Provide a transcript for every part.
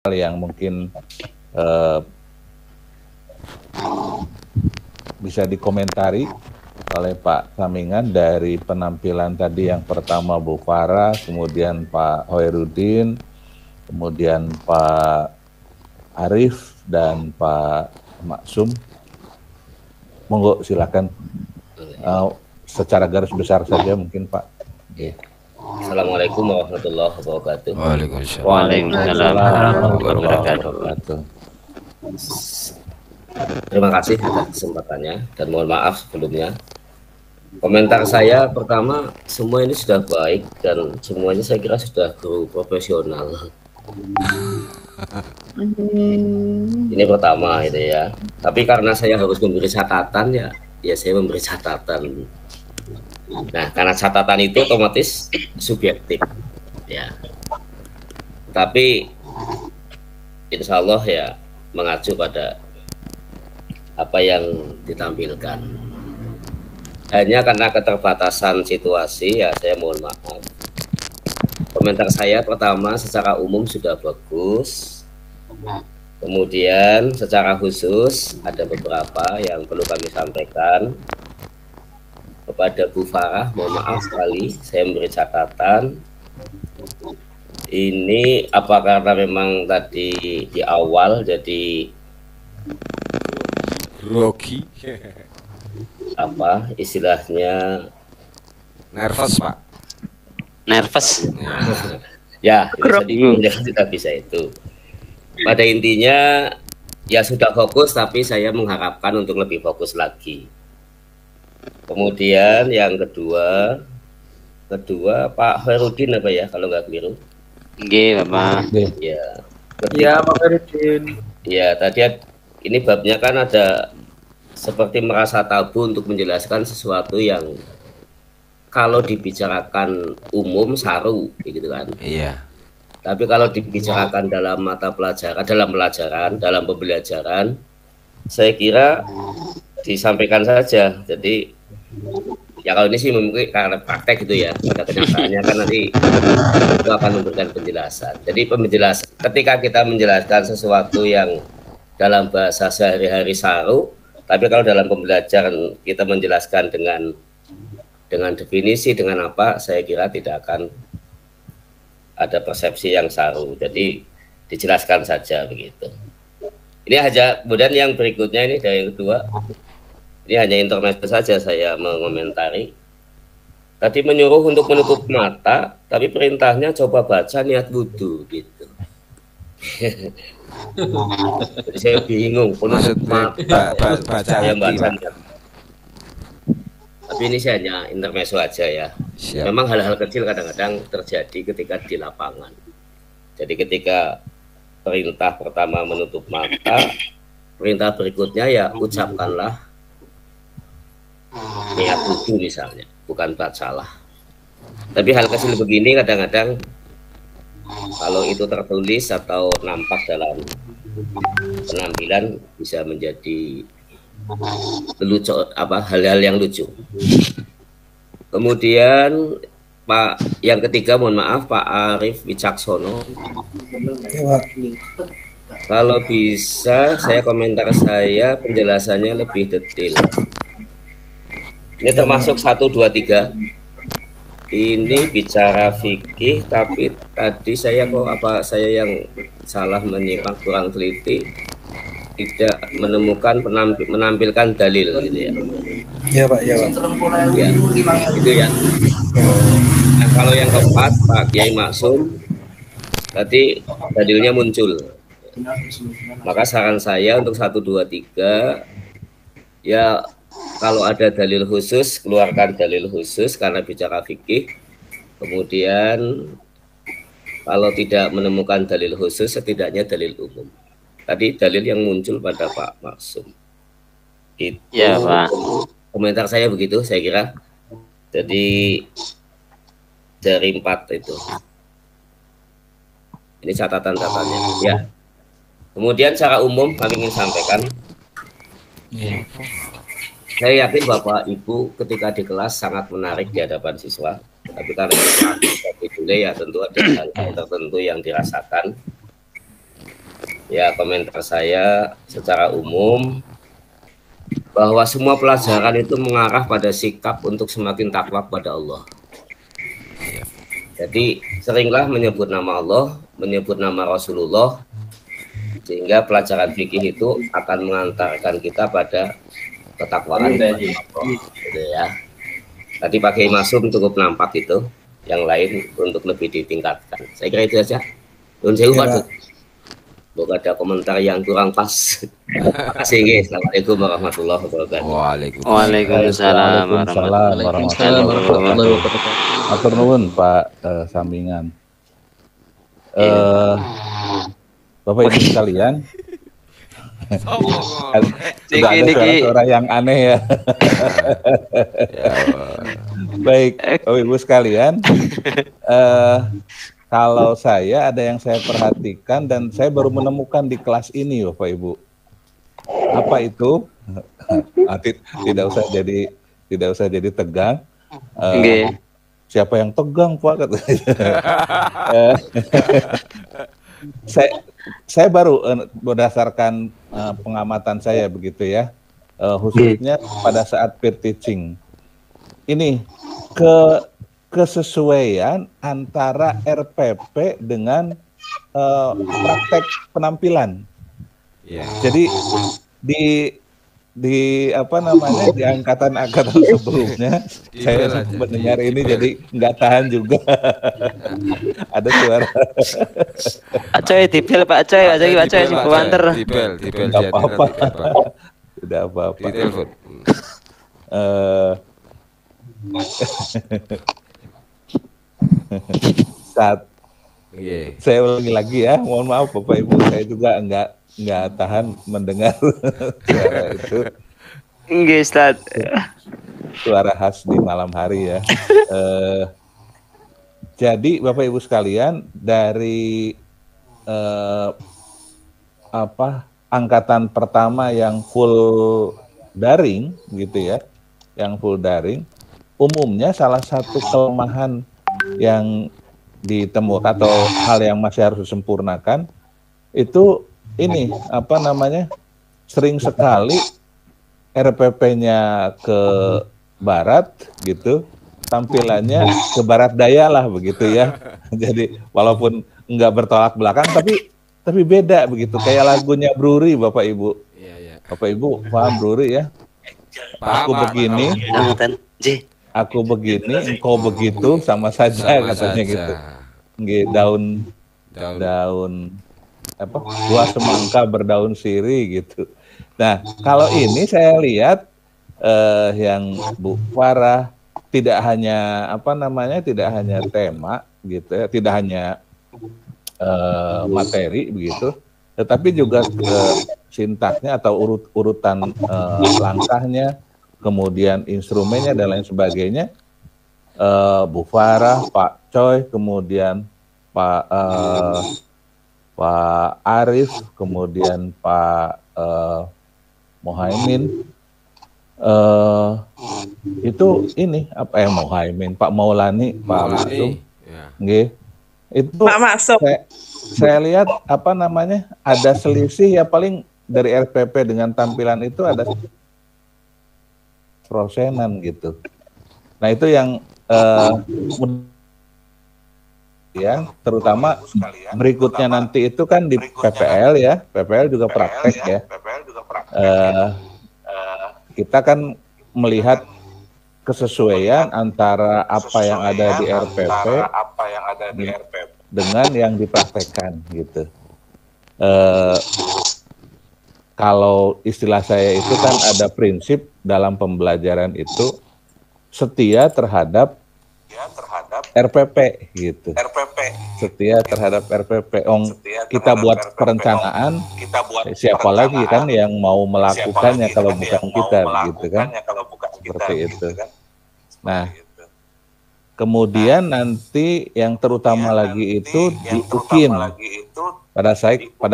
yang mungkin bisa dikomentari oleh Pak Samingan dari penampilan tadi yang pertama Bu Farah, kemudian Pak Hoirudin, kemudian Pak Arif dan Pak Maksum. Monggo silakan secara garis besar saja mungkin Pak. Assalamualaikum warahmatullahi wabarakatuh. Waalaikumsalam warahmatullahi wabarakatuh. Terima kasih atas kesempatannya dan mohon maaf sebelumnya. Komentar saya pertama, semua ini sudah baik dan semuanya saya kira sudah guru profesional. Ini pertama itu ya. Tapi karena saya harus memberi catatan ya saya memberi catatan. Nah, karena catatan itu otomatis subjektif ya. Tapi insya Allah ya mengacu pada apa yang ditampilkan. Hanya karena keterbatasan situasi ya saya mohon maaf. Komentar saya pertama secara umum sudah bagus. Kemudian secara khusus ada beberapa yang perlu kami sampaikan. Kepada Bu Farah, mohon maaf sekali saya memberi catatan. Ini apa karena memang tadi di awal jadi Rocky apa istilahnya nervous Pak. Nervous. Ya, tidak bisa itu. Pada intinya ya sudah fokus, tapi saya mengharapkan untuk lebih fokus lagi. Kemudian yang kedua Pak Hoirudin apa ya kalau nggak keliru? Nggih, Bapak. Ya. Iya, Pak Hoirudin. Ya, tadi ini babnya kan ada seperti merasa tabu untuk menjelaskan sesuatu yang kalau dibicarakan umum saru gitu kan. Iya. Tapi kalau dibicarakan dalam mata pelajaran, dalam pembelajaran, saya kira disampaikan saja. Jadi ya kalau ini sih mungkin karena praktek gitu ya, pada kenyataannya kan nanti itu akan memberikan penjelasan. Jadi ketika kita menjelaskan sesuatu yang dalam bahasa sehari-hari saru, tapi kalau dalam pembelajaran kita menjelaskan dengan definisi, dengan apa, saya kira tidak akan ada persepsi yang saru. Jadi dijelaskan saja begitu. Ini aja. Kemudian yang berikutnya ini dari yang kedua. Ini hanya intermezzo saja saya mengomentari. Tadi menyuruh untuk menutup mata, tapi perintahnya coba baca niat wudhu gitu. Jadi saya bingung. Maksudnya baca saya baca hati, niat. Tapi ini saya hanya intermezzo aja ya. Siap. Memang hal-hal kecil kadang-kadang terjadi ketika di lapangan. Jadi ketika perintah pertama menutup mata, perintah berikutnya ya ucapkanlah niat wudhu misalnya, bukan bacalah. Tapi hal kecil begini kadang-kadang kalau itu tertulis atau nampak dalam penampilan bisa menjadi lucu, hal-hal yang lucu. Kemudian Pak yang ketiga, mohon maaf, Pak Arif Wicaksono. Kalau bisa saya komentar saya penjelasannya lebih detail. Ini termasuk 1, 2, 3. Ini bicara fikih, tapi tadi saya saya yang salah menyimak, kurang teliti, tidak menemukan menampilkan dalil gitu ya. Iya Pak, iya Pak. Ya, itu ya. Nah, kalau yang keempat Pak Kiai Maksum, tadi dalilnya muncul. Maka saran saya untuk 1, 2, 3 ya. Kalau ada dalil khusus, keluarkan dalil khusus karena bicara fikih. Kemudian kalau tidak menemukan dalil khusus, setidaknya dalil umum. Tadi dalil yang muncul pada Pak Maksum. Itu Ya, Pak. Komentar saya begitu, saya kira. Jadi dari 4 itu. Ini catatan-catatannya. Ya. Kemudian secara umum kami ingin sampaikan. Saya yakin Bapak Ibu ketika di kelas sangat menarik di hadapan siswa, tapi karena itu ya tentu ada hal tertentu yang dirasakan. Ya, komentar saya secara umum bahwa semua pelajaran itu mengarah pada sikap untuk semakin takwa kepada Allah. Jadi seringlah menyebut nama Allah, menyebut nama Rasulullah, sehingga pelajaran fikih itu akan mengantarkan kita pada ketakwaan kepada Allah, gitu ya. Tadi pakai masum cukup nampak itu, yang lain untuk lebih ditingkatkan. Saya kira itu saja. Nun sewu, Pak. Bukan ada komentar yang kurang pas. Terima kasih. Assalamualaikum warahmatullahi wabarakatuh. Waalaikumsalam warahmatullahi wabarakatuh. Atur nuwun Pak Samingan. Bapak Ibu sekalian, sudah ada suara-suara yang aneh ya. Baik, Bapak Ibu sekalian, kalau saya ada yang saya perhatikan dan saya baru menemukan di kelas ini, Bapak Ibu. Apa itu? Tidak usah jadi tegang. Siapa yang tegang, Pak? Saya baru berdasarkan pengamatan saya begitu ya, khususnya pada saat peer teaching. Ini kesesuaian antara RPP dengan praktek penampilan. Jadi di apa namanya di angkatan-angkatan sebelumnya saya mendengar ini jadi nggak tahan juga. Ada suara Acoy dipel Pak Acoy, Pak Acoy si banter. Dipel tidak apa-apa. Tidak apa-apa. Saat saya ulangi lagi ya, mohon maaf Bapak Ibu, saya juga nggak tahan mendengar suara itu. Nggih, Ustaz. Suara khas di malam hari ya. Jadi Bapak Ibu sekalian, dari angkatan pertama yang full daring gitu ya, yang full daring, umumnya salah satu kelemahan yang ditemukan atau hal yang masih harus disempurnakan itu ini apa namanya, sering sekali RPP-nya ke barat gitu, tampilannya ke barat daya lah begitu ya. Jadi walaupun enggak bertolak belakang tapi beda begitu, kayak lagunya Bruri Bapak Ibu. Bapak Ibu paham Bruri ya? Aku begini, aku begini, engkau begitu, sama saja katanya gitu. Daun apa, buah semangka berdaun sirih gitu. Nah, kalau ini saya lihat yang Bu Farah tidak hanya apa namanya, tidak hanya tema gitu ya, tidak hanya materi begitu, tetapi juga sintaksnya atau urutan langkahnya, kemudian instrumennya dan lain sebagainya. Bu Farah, Pak Coy, kemudian Pak Arif, kemudian Pak Mohaimin, itu ini apa ya, Mohaimin, Pak Maulani, Pak Masum, itu saya lihat apa namanya, ada selisih ya, paling dari RPP dengan tampilan itu ada prosenan gitu. Nah itu yang ya, terutama berikutnya nanti itu kan di PPL ya, PPL juga praktek ya. Kita kan melihat kesesuaian antara apa yang ada di RPP dengan yang dipraktekkan gitu. Kalau istilah saya itu kan ada prinsip dalam pembelajaran itu setia terhadap RPP gitu. Setia terhadap RPP. Kita buat perencanaan, siapa lagi kan yang mau melakukannya kalau bukan kita gitu kan. Seperti itu. Nah, kemudian nanti yang terutama lagi itu di UKIM pada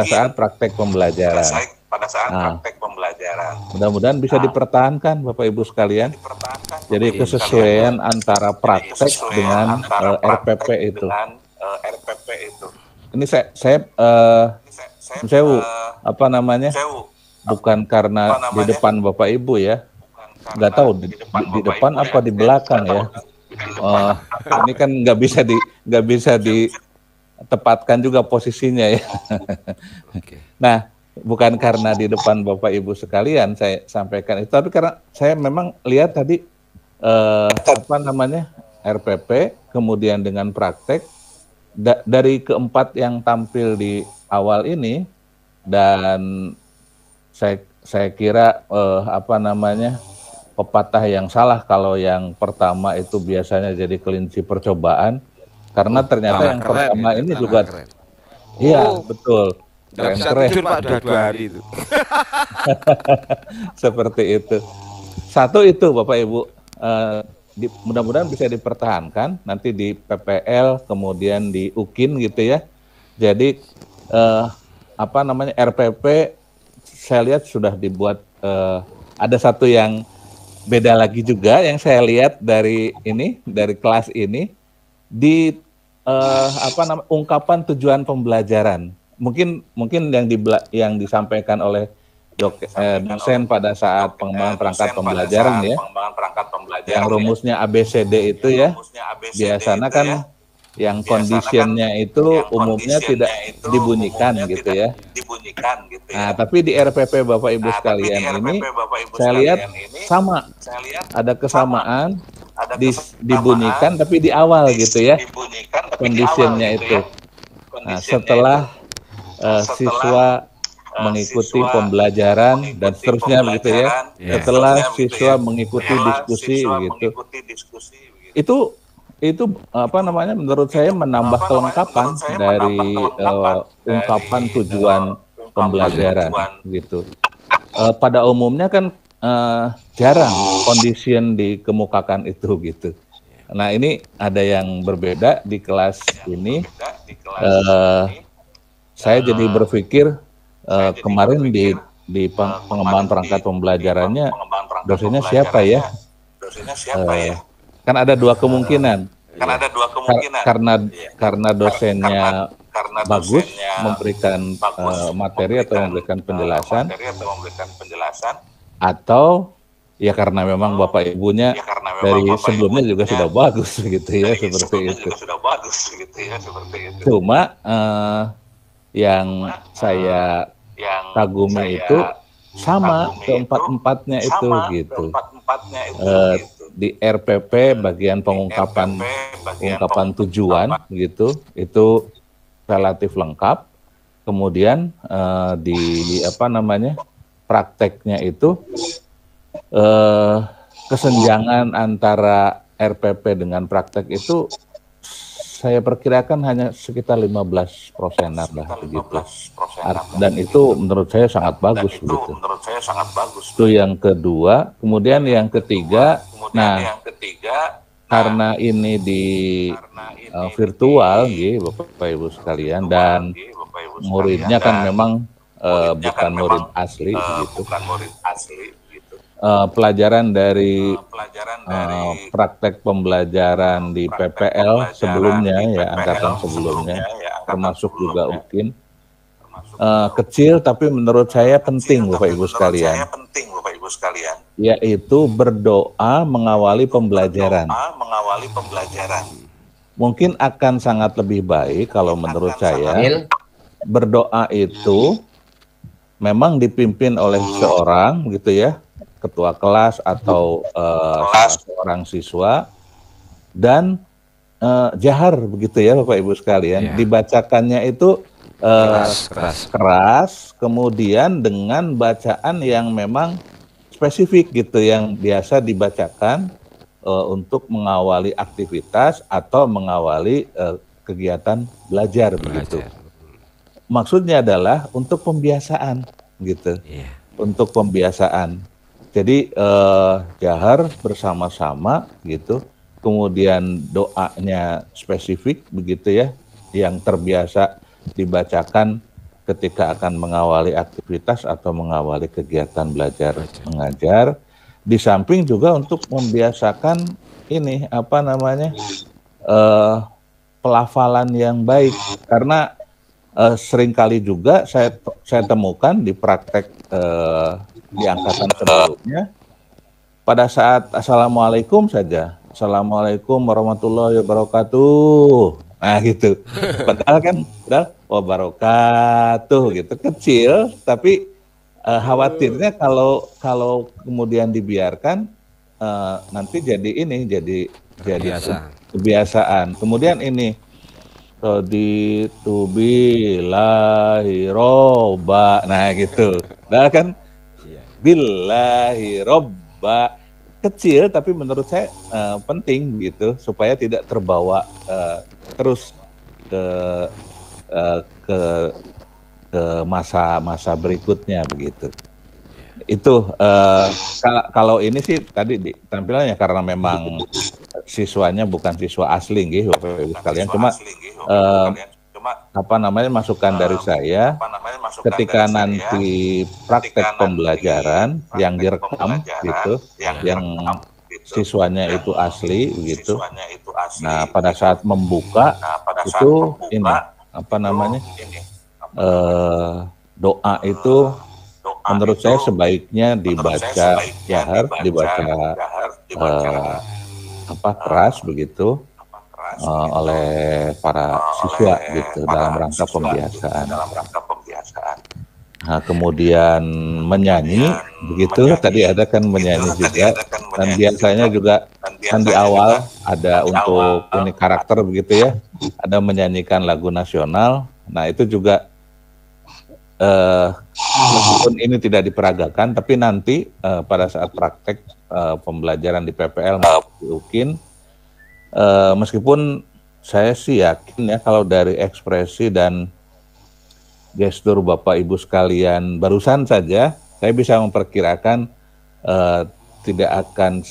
saat praktek pembelajaran. Nah, mudah-mudahan bisa dipertahankan Bapak Ibu sekalian. Jadi kesesuaian antara praktek dengan RPP itu. Ini Sewu, apa namanya? Bukan karena di depan Bapak Ibu ya. Nggak tahu di depan apa di belakang ya. Ini kan nggak bisa ditepatkan juga posisinya ya. Nah, bukan karena di depan Bapak Ibu sekalian saya sampaikan itu, tapi karena saya memang lihat tadi apa namanya RPP, kemudian dengan praktek dari keempat yang tampil di awal ini, dan saya kira apa namanya pepatah yang salah kalau yang pertama itu biasanya jadi kelinci percobaan, karena ternyata yang pertama ini juga iya betul keren Pak, udah 2 hari itu. seperti itu. Satu itu Bapak Ibu, mudah-mudahan bisa dipertahankan nanti di PPL kemudian di UKIN gitu ya. Jadi apa namanya RPP saya lihat sudah dibuat, ada satu yang beda lagi juga yang saya lihat dari kelas ini di apa namanya ungkapan tujuan pembelajaran. Mungkin yang disampaikan oleh dosen pada saat pengembangan perangkat pembelajaran ya, yang rumusnya ABCD itu ya, biasanya kan yang conditionnya itu umumnya tidak dibunyikan gitu ya. Nah, tapi di RPP Bapak Ibu sekalian ini saya lihat sama, ada kesamaan dibunyikan tapi di awal gitu ya, conditionnya itu. Nah, setelah siswa mengikuti pembelajaran dan seterusnya begitu ya, setelah siswa mengikuti diskusi begitu, itu apa namanya menurut saya menambah kelengkapan dari ungkapan tujuan pembelajaran gitu. Pada umumnya kan jarang condition dikemukakan itu gitu. Nah, ini ada yang berbeda di kelas ini. Saya jadi berpikir kemarin di pengembangan perangkat pembelajarannya dosennya siapa ya? Kan ada dua kemungkinan. Karena dosennya bagus memberikan materi atau memberikan penjelasan, atau ya karena memang Bapak Ibunya dari sebelumnya juga sudah bagus gitu ya, seperti itu. Cuma yang saya kagumi itu sama keempat-empatnya itu gitu. Di RPP bagian ungkapan tujuan gitu itu relatif lengkap. Kemudian di apa namanya prakteknya itu kesenjangan antara RPP dengan praktek itu saya perkirakan hanya sekitar 15%-an lah begitu. Dan itu menurut saya sangat bagus begitu. Itu yang kedua. Kemudian yang ketiga, karena ini di virtual gitu Bapak Ibu sekalian, dan muridnya kan memang bukan murid asli gitu. Pelajaran dari praktek pembelajaran di PPL sebelumnya ya, angkatan sebelumnya, termasuk juga UKIN, kecil tapi menurut saya penting Bapak Ibu sekalian, yaitu berdoa mengawali pembelajaran. Mungkin akan sangat lebih baik kalau menurut saya berdoa itu memang dipimpin oleh seorang gitu ya, ketua kelas atau seorang siswa, dan jahar begitu ya Bapak Ibu sekalian. Dibacakannya itu keras, kemudian dengan bacaan yang memang spesifik gitu, yang biasa dibacakan untuk mengawali aktivitas atau mengawali kegiatan belajar begitu. Maksudnya adalah untuk pembiasaan gitu, untuk pembiasaan. Jadi jahar bersama-sama gitu, kemudian doanya spesifik begitu ya, yang terbiasa dibacakan ketika akan mengawali aktivitas atau mengawali kegiatan belajar mengajar. Di samping juga untuk membiasakan ini apa namanya pelafalan yang baik, karena seringkali juga saya temukan di praktek di angkatan sebelumnya, pada saat assalamualaikum saja, assalamualaikum warahmatullahi wabarakatuh, nah gitu. Padahal kan wabarakatuh gitu, kecil, tapi khawatirnya kalau kemudian dibiarkan nanti jadi kebiasaan. Kemudian ini raditu billahi robba, nah gitu. Nah kan billahi robba, kecil tapi menurut saya penting gitu supaya tidak terbawa terus ke masa berikutnya begitu. Itu kalau ini sih tadi tampilannya karena memang siswanya bukan siswa asli gitu Bapak Ibu sekalian, cuma masukan dari saya ketika nanti praktek pembelajaran yang direkam gitu, yang siswanya itu asli gitu. Nah, pada saat membuka itu ini doa itu menurut saya sebaiknya dibaca jahar, dibaca keras begitu oleh para siswa gitu dalam rangka pembiasaan. Nah, kemudian menyanyi begitu, tadi ada kan menyanyi juga, dan biasanya juga kan di awal ada untuk unik karakter begitu ya, ada menyanyikan lagu nasional. Nah itu juga meskipun ini tidak diperagakan, tapi nanti pada saat praktek pembelajaran di PPL mungkin meskipun saya sih yakin ya kalau dari ekspresi dan gestur Bapak Ibu sekalian barusan saja, saya bisa memperkirakan tidak akan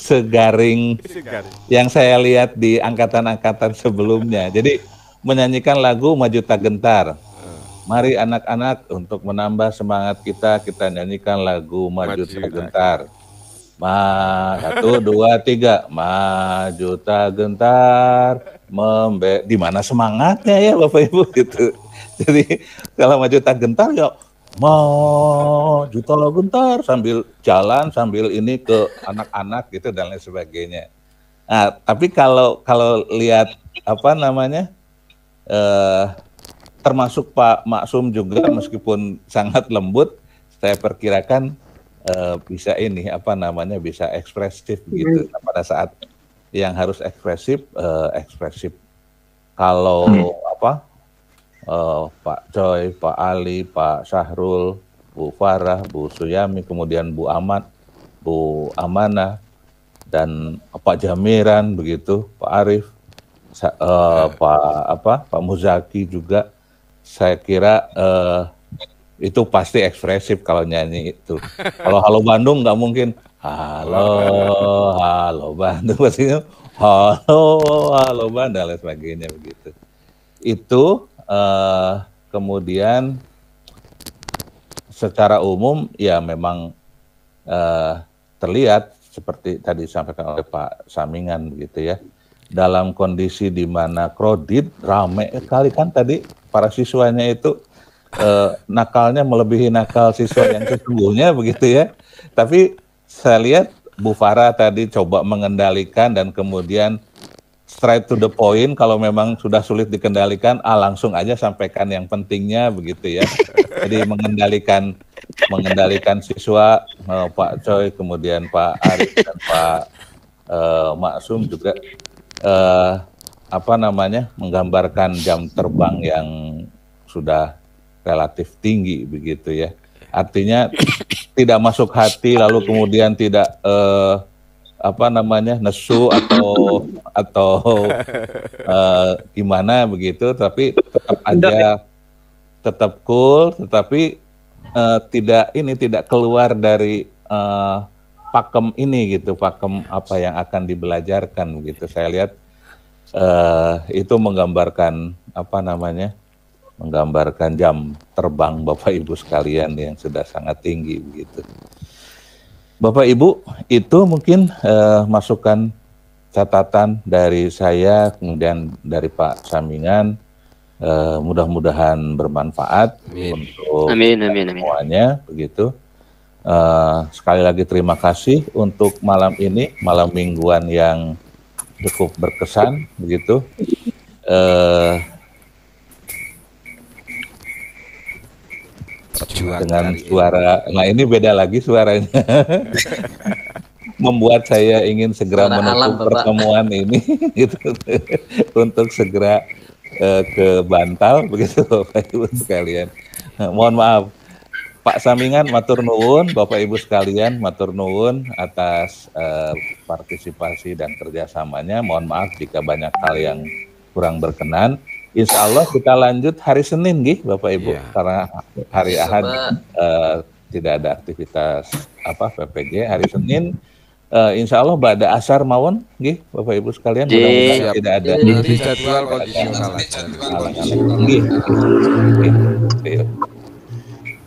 segaring yang saya lihat di angkatan-angkatan sebelumnya. Jadi menyanyikan lagu Maju Tak Gentar. Mari anak-anak untuk menambah semangat kita nyanyikan lagu Maju Tak Gentar. 1, 2, 3, maju tak gentar, di mana semangatnya ya Bapak Ibu gitu. Jadi kalau maju tak gentar ya maju tak gentar sambil jalan sambil ini ke anak-anak gitu dan lain sebagainya. Nah, tapi kalau lihat termasuk Pak Maksum juga meskipun sangat lembut, saya perkirakan bisa bisa ekspresif begitu. Nah, pada saat yang harus ekspresif. Kalau Pak Coy, Pak Ali, Pak Syahrul, Bu Farah, Bu Suyami, kemudian Bu Ahmad, Bu Amanah, dan Pak Jamiran begitu, Pak Arif, Pak Muzaki juga, saya kira itu pasti ekspresif kalau nyanyi itu. Kalau Halo Bandung nggak mungkin halo Bandung, pastinya halo Bandung dan lain sebagainya begitu. Itu kemudian secara umum ya memang terlihat seperti tadi disampaikan oleh Pak Samingan begitu ya. Dalam kondisi di mana kredit rame kali kan tadi para siswanya itu nakalnya melebihi nakal siswa yang sesungguhnya begitu ya. Tapi saya lihat Bu Farah tadi coba mengendalikan dan kemudian straight to the point. Kalau memang sudah sulit dikendalikan, langsung aja sampaikan yang pentingnya begitu ya. Jadi mengendalikan siswa, Pak Coy, kemudian Pak Arif dan Pak Maksum juga menggambarkan jam terbang yang sudah relatif tinggi begitu ya. Artinya tidak masuk hati lalu kemudian tidak nesu atau gimana begitu, tapi tetap cool, tetapi tidak keluar dari pakem ini gitu, pakem apa yang akan dibelajarkan begitu. Saya lihat itu menggambarkan jam terbang Bapak Ibu sekalian yang sudah sangat tinggi begitu. Bapak Ibu, itu mungkin masukan catatan dari saya, kemudian dari Pak Samingan, mudah-mudahan bermanfaat untuk semuanya, begitu. Sekali lagi terima kasih untuk malam ini, malam mingguan yang cukup berkesan, begitu. Dengan suara, nah ini beda lagi suaranya. Membuat saya ingin segera menutup pertemuan ini gitu, untuk segera ke Bantal, begitu Bapak Ibu sekalian. Mohon maaf Pak Samingan, matur nuwun, Bapak Ibu sekalian, matur nuwun atas partisipasi dan kerjasamanya. Mohon maaf jika banyak hal yang kurang berkenan. Insya Allah kita lanjut hari Senin, gih, Bapak Ibu, karena hari Ahad tidak ada aktivitas PPG. Hari Senin, Insya Allah pada asar mawon, gih, Bapak Ibu sekalian, mudah-mudahan tidak ada jadwal kondisional aja.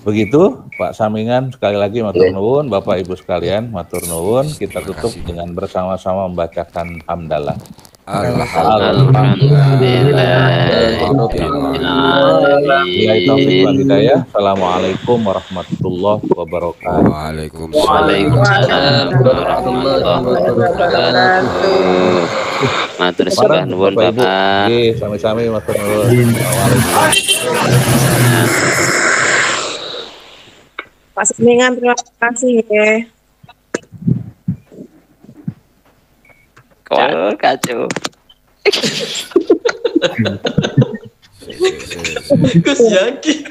Begitu Pak Samingan, sekali lagi matur nuwun, Bapak Ibu sekalian matur nuwun. Kita tutup dengan bersama-sama membacakan hamdalah. Assalamualaikum warahmatullahi wabarakatuh. Waalaikumsalam warahmatullahi wabarakatuh. Matur sembah nuwun Bapak. Nggih, sami-sami matur nuwun. Pak Samingan, terima kasih ya. Kacau. Gus Yaki.